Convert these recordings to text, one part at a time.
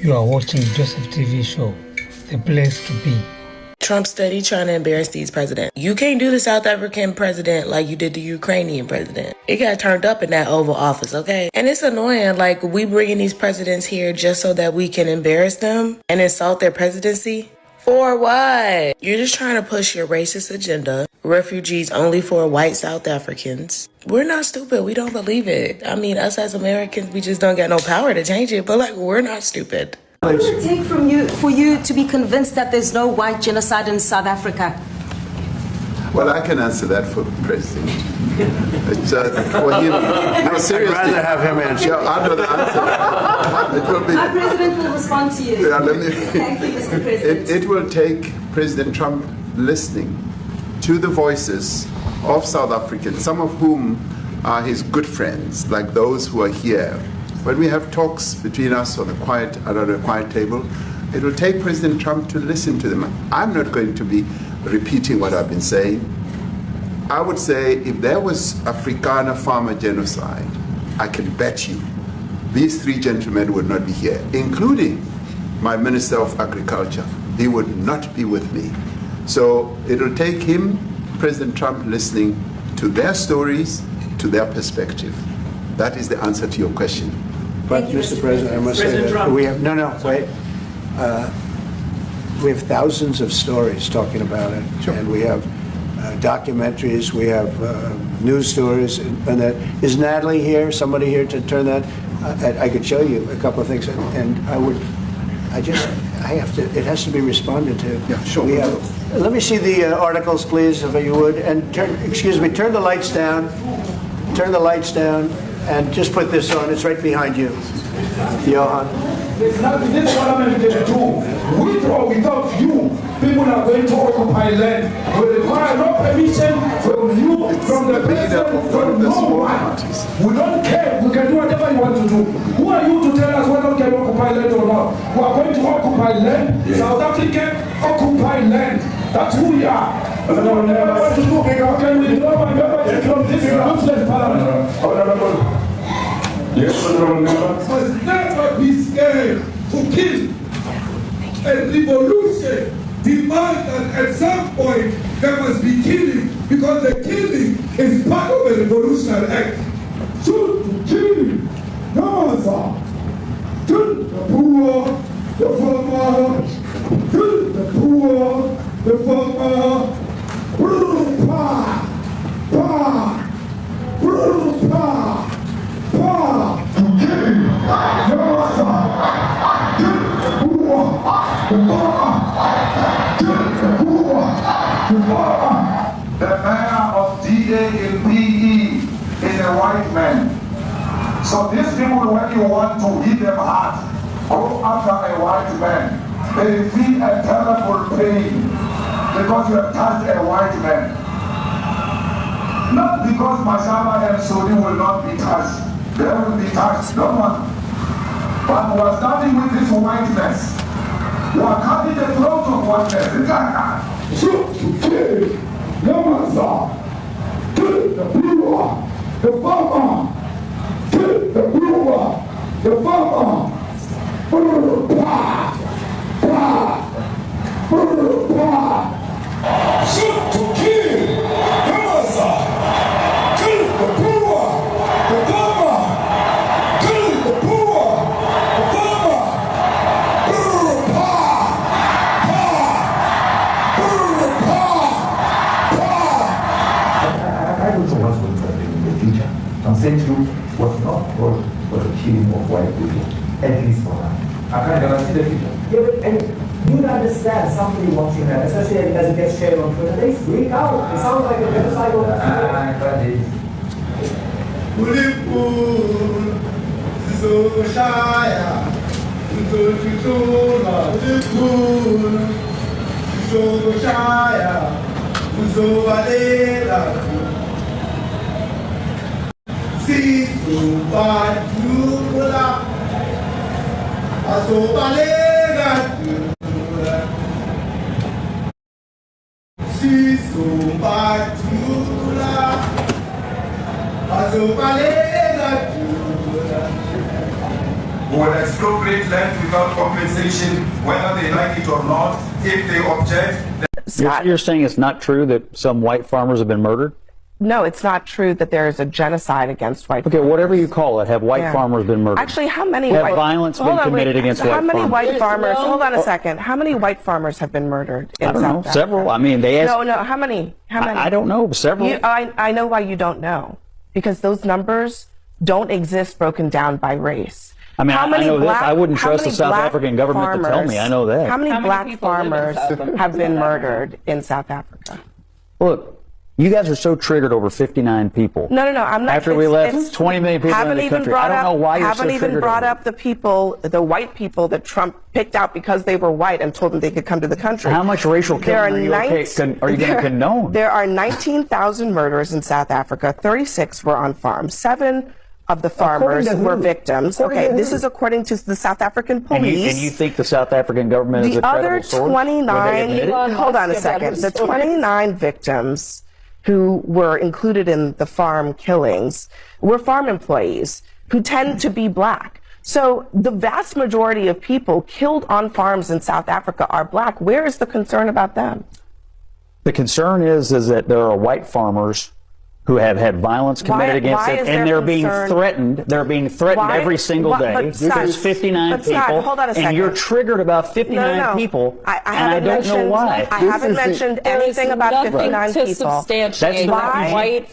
You are watching Joseph TV show, the place to be. Trump steady trying to embarrass these presidents. You can't do the South African president like you did the Ukrainian president. It got turned up in that Oval Office, okay? And it's annoying, like, we bringing these presidents here just so that we can embarrass them and insult their presidency? For what? You're just trying to push your racist agenda. Refugees only for white South Africans. We're not stupid. We don't believe it. I mean, us as Americans, we just don't got no power to change it. But, like, we're not stupid. What would it take for you to be convinced that there's no white genocide in South Africa? Well, I can answer that for the president. It's for him. No, seriously. I'd rather have him answer. Yeah, I'd rather answer. It will be. Our president will respond to you. Yeah, let me. Thank you, Mr. President. It will take President Trump listening to the voices of South Africans, some of whom are his good friends, like those who are here. When we have talks between us on around a quiet table, it will take President Trump to listen to them. I'm not going to be repeating what I've been saying. I would say if there was Afrikaner farmer genocide, I can bet you these three gentlemen would not be here, including my Minister of Agriculture. He would not be with me. So it will take him, President Trump, listening to their stories, to their perspective. That is the answer to your question. But, Mr. President, I must say that we have, we have thousands of stories talking about it. Sure. And we have documentaries, we have news stories, and that. Is Natalie here, somebody here to turn that? I could show you a couple of things, and it has to be responded to. Yeah, sure. Let me see the articles, please, if you would, and turn the lights down, and just put this on. It's right behind you, Johan. There's nothing this parliament can do. With or without you, people are going to occupy land. We require no permission from you, from the president, from no one. We don't care. We can do whatever you want to do. Who are you to tell us whether we can occupy land or not? We are going to occupy land. Yeah. South Africa occupy land. That's who we are. Can we develop a membership from this useless parliament? Yes, must never be scared to kill. A revolution demands that at some point there must be killing, because the killing is part of a revolutionary act. Shoot to kill, no answer. Kill the poor, the farmer. Kill the poor, the farmer. The mayor of DA in PE is a white man. So these people, when you want to hit them hard, go after a white man. They feel a terrible pain because you have touched a white man. Not because Mashaba and Sodi will not be touched. They will be touched, no one. But we are starting with this whiteness. We are cutting the throat of whiteness. Shoot to kill, no answer. Kill the brewer, the farmer. Kill the brewer, the farmer. Shoot to kill, no answer. Kill the brewer, the farmer. Kill the brewer, the farmer. I don't know what's going to happen in the future. I'm saying to you, was not brought for the killing of white people, at least for now. I can't guarantee the future. Yeah, but, and you understand somebody watching that, especially as it gets shared on Twitter, they freak out. It sounds like a genocide on who will expropriate land without compensation, whether they like it or not. If they object, You're saying it's not true that some white farmers have been murdered? No, it's not true that there is a genocide against white farmers. Okay, whatever you call it, have white farmers been murdered? Actually, how many have violence been committed against white farmers? How many white farmers, hold on a second, how many white farmers have been murdered in South Africa? Several. I mean, they asked... No, how many? I don't know, several. I know why you don't know. Because those numbers don't exist broken down by race. I mean, I know this. I wouldn't trust the South African government to tell me. I know that. How many black farmers have been murdered in South Africa? Look, you guys are so triggered over 59 people. No, I'm not. After we left 20 million people in the country. I don't know why you're so triggered. Haven't even brought up the people, the white people that Trump picked out because they were white and told them they could come to the country. How much racial killing are you going to condone? There are 19,000 murders in South Africa. 36 were on farms. 7 of the farmers were victims. Okay, this is according to the South African police. And you think the South African government is a credible source? The other 29, hold on a second, the 29 victims who were included in the farm killings were farm employees who tend to be black. So the vast majority of people killed on farms in South Africa are black. Where is the concern about them? The concern is that there are white farmers who have had violence committed against them, and they're being threatened. They're being threatened every single day. There's 59 people, and you're triggered about 59 people, and I don't know why. I haven't mentioned anything about 59 people.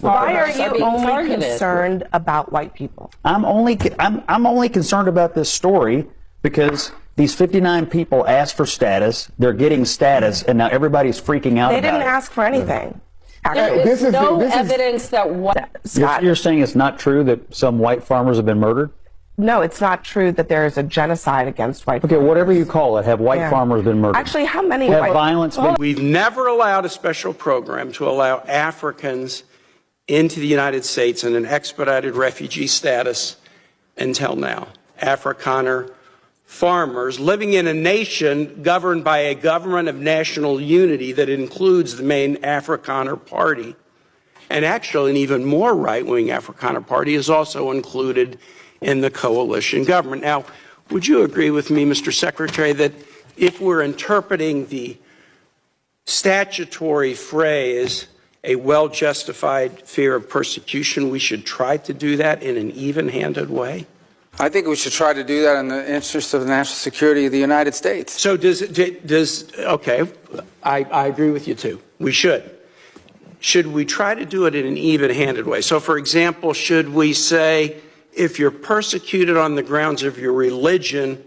Why are you only concerned about white people? I'm only concerned about this story because these 59 people asked for status. They're getting status, and now everybody's freaking out about it. They didn't ask for anything. There is no evidence that You're saying it's not true that some white farmers have been murdered? No, it's not true that there is a genocide against white farmers. Okay, whatever you call it, have white farmers been murdered? Actually, how many have violence been... We've never allowed a special program to allow Africans into the United States in an expedited refugee status until now. Afrikaner farmers living in a nation governed by a government of national unity that includes the main Afrikaner party. And actually, an even more right-wing Afrikaner party is also included in the coalition government. Now, would you agree with me, Mr. Secretary, that if we're interpreting the statutory phrase, a well-justified fear of persecution, we should try to do that in an even-handed way? I think we should try to do that in the interest of the national security of the United States. So okay, I agree with you too. We should. Should we try to do it in an even-handed way? So, for example, should we say, if you're persecuted on the grounds of your religion,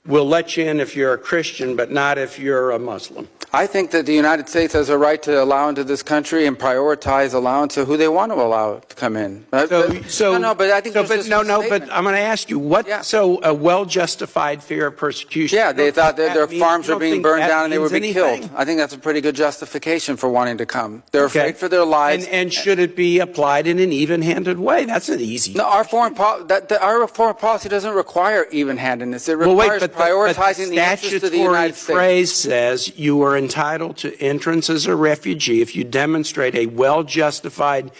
we'll let you in if you're a Christian, but not if you're a Muslim? I think that the United States has a right to allow into this country and prioritize allowance to who they want to allow to come in. But I'm going to ask you, so a well-justified fear of persecution? Yeah, they thought that their farms were being burned down and they would be killed. I think that's a pretty good justification for wanting to come. They're afraid for their lives. And should it be applied in an even-handed way? That's an easy. No, our foreign policy doesn't require even-handedness. It requires prioritizing the interests of the United States. The phrase says you are entitled to entrance as a refugee if you demonstrate a well-justified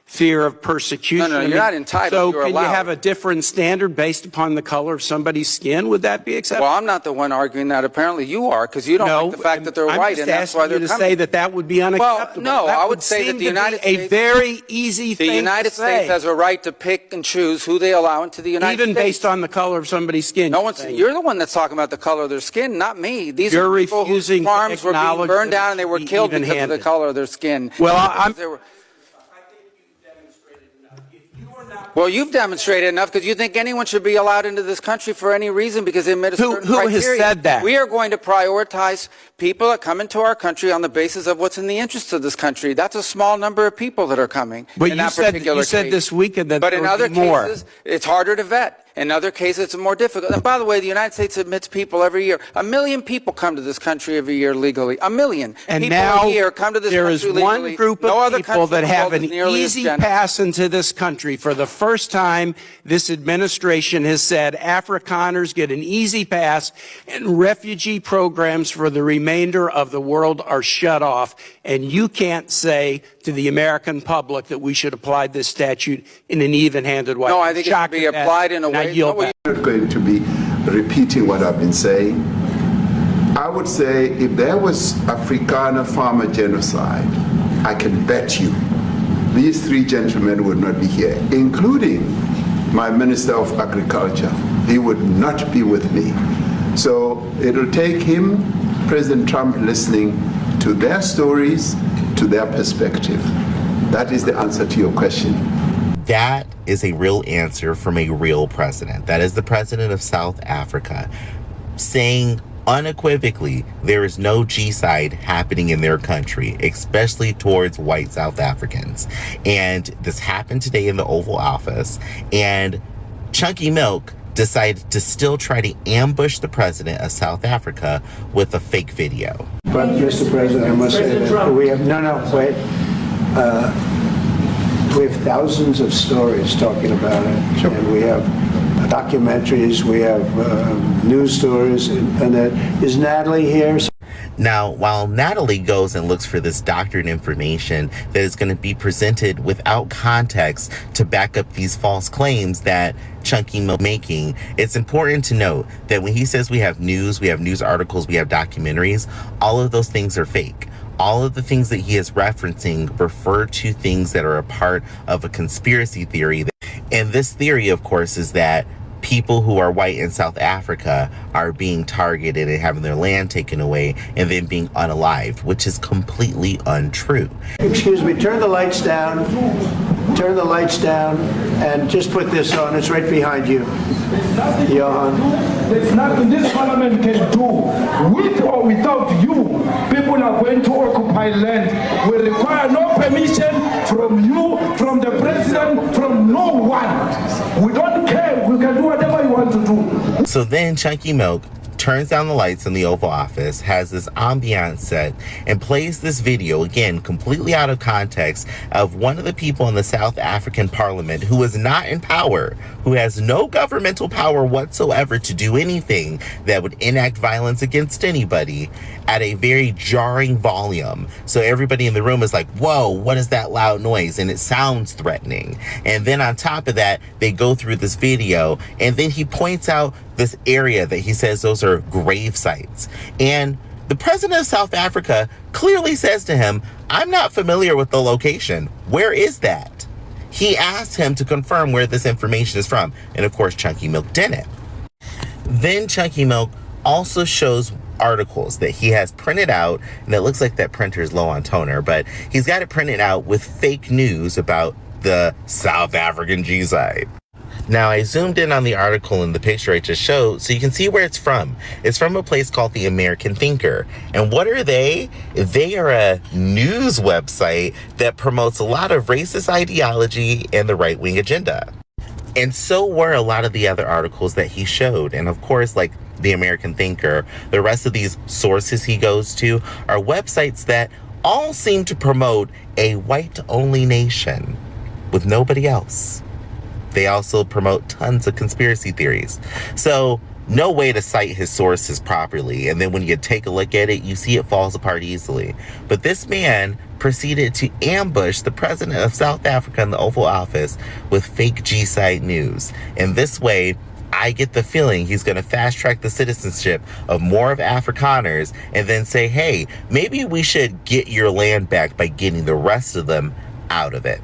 fear of persecution. No, you're not entitled. So can you have a different standard based upon the color of somebody's skin? Would that be acceptable? Well, I'm not the one arguing that. Apparently you are, because you don't like the fact that they're white, and that's why they're coming. I'm just asking you to say that would be unacceptable. Well, no, I would say that the United States... a very easy thing to say. The United States has a right to pick and choose who they allow into the United States. Even based on the color of somebody's skin. You're the one that's talking about the color of their skin, not me. These are people whose farms were being burned down and they were killed because of the color of their skin. Well, you've demonstrated enough because you think anyone should be allowed into this country for any reason because they met a certain criteria. Who has said that? We are going to prioritize people that come into our country on the basis of what's in the interest of this country. That's a small number of people that are coming. But you said this weekend that there would be more. But in other cases, it's harder to vet. In other cases, it's more difficult. And by the way, the United States admits people every year. 1 million people come to this country every year legally. 1 million. And people now a year come to this there country is one legally. group of people that have an easy pass into this country. For the first time, this administration has said Afrikaners get an easy pass and refugee programs for the remainder of the world are shut off. And you can't say to the American public that we should apply this statute in an even-handed way. No, I think it should be applied in a way. not going to be repeating what I've been saying. I would say if there was Afrikaner farmer genocide, I can bet you these three gentlemen would not be here, including my Minister of Agriculture. He would not be with me. So it'll take him, President Trump, listening to their stories, to their perspective. That is the answer to your question. That is a real answer from a real president. That is the president of South Africa saying unequivocally there is no G-side happening in their country, especially towards white South Africans. And this happened today in the Oval Office, and Chunky Milk decided to still try to ambush the president of South Africa with a fake video. But Mr. President, I must say that we have, we have thousands of stories talking about it. Sure. And we have documentaries, we have news stories, and is Natalie here? Now, while Natalie goes and looks for this doctored information that is going to be presented without context to back up these false claims that Chunky Milk making, it's important to note that when he says we have news articles, we have documentaries, all of those things are fake. All of the things that he is referencing refer to things that are a part of a conspiracy theory. And this theory, of course, is that people who are white in South Africa are being targeted and having their land taken away and then being unalived, which is completely untrue. Excuse me, turn the lights down, and just put this on. It's right behind you. Johan. There's nothing this parliament can do. With or without you, people are going to occupy land. We require no permission from you, from the president, from no one. We don't care. We can do whatever you want to do. So then Chunky Milk turns down the lights in the Oval Office, has this ambiance set, and plays this video, again, completely out of context, of one of the people in the South African parliament who is not in power, who has no governmental power whatsoever to do anything that would enact violence against anybody, at a very jarring volume. So everybody in the room is like, whoa, what is that loud noise? And it sounds threatening. And then on top of that, they go through this video, and then he points out this area that he says those are grave sites. And the president of South Africa clearly says to him, I'm not familiar with the location. Where is that? He asked him to confirm where this information is from. And of course, Chunky Milk didn't. Then Chunky Milk also shows articles that he has printed out, and it looks like that printer is low on toner, but he's got it printed out with fake news about the South African G-side. Now, I zoomed in on the article in the picture I just showed so you can see where it's from. It's from a place called the American Thinker. And what are they? They are a news website that promotes a lot of racist ideology and the right-wing agenda. And so were a lot of the other articles that he showed. And of course, like the American Thinker, the rest of these sources he goes to are websites that all seem to promote a white-only nation with nobody else. They also promote tons of conspiracy theories. So no way to cite his sources properly. And then when you take a look at it, you see it falls apart easily. But this man proceeded to ambush the president of South Africa in the Oval Office with fake G-side news. And this way, I get the feeling he's going to fast track the citizenship of more of Afrikaners and then say, hey, maybe we should get your land back by getting the rest of them out of it.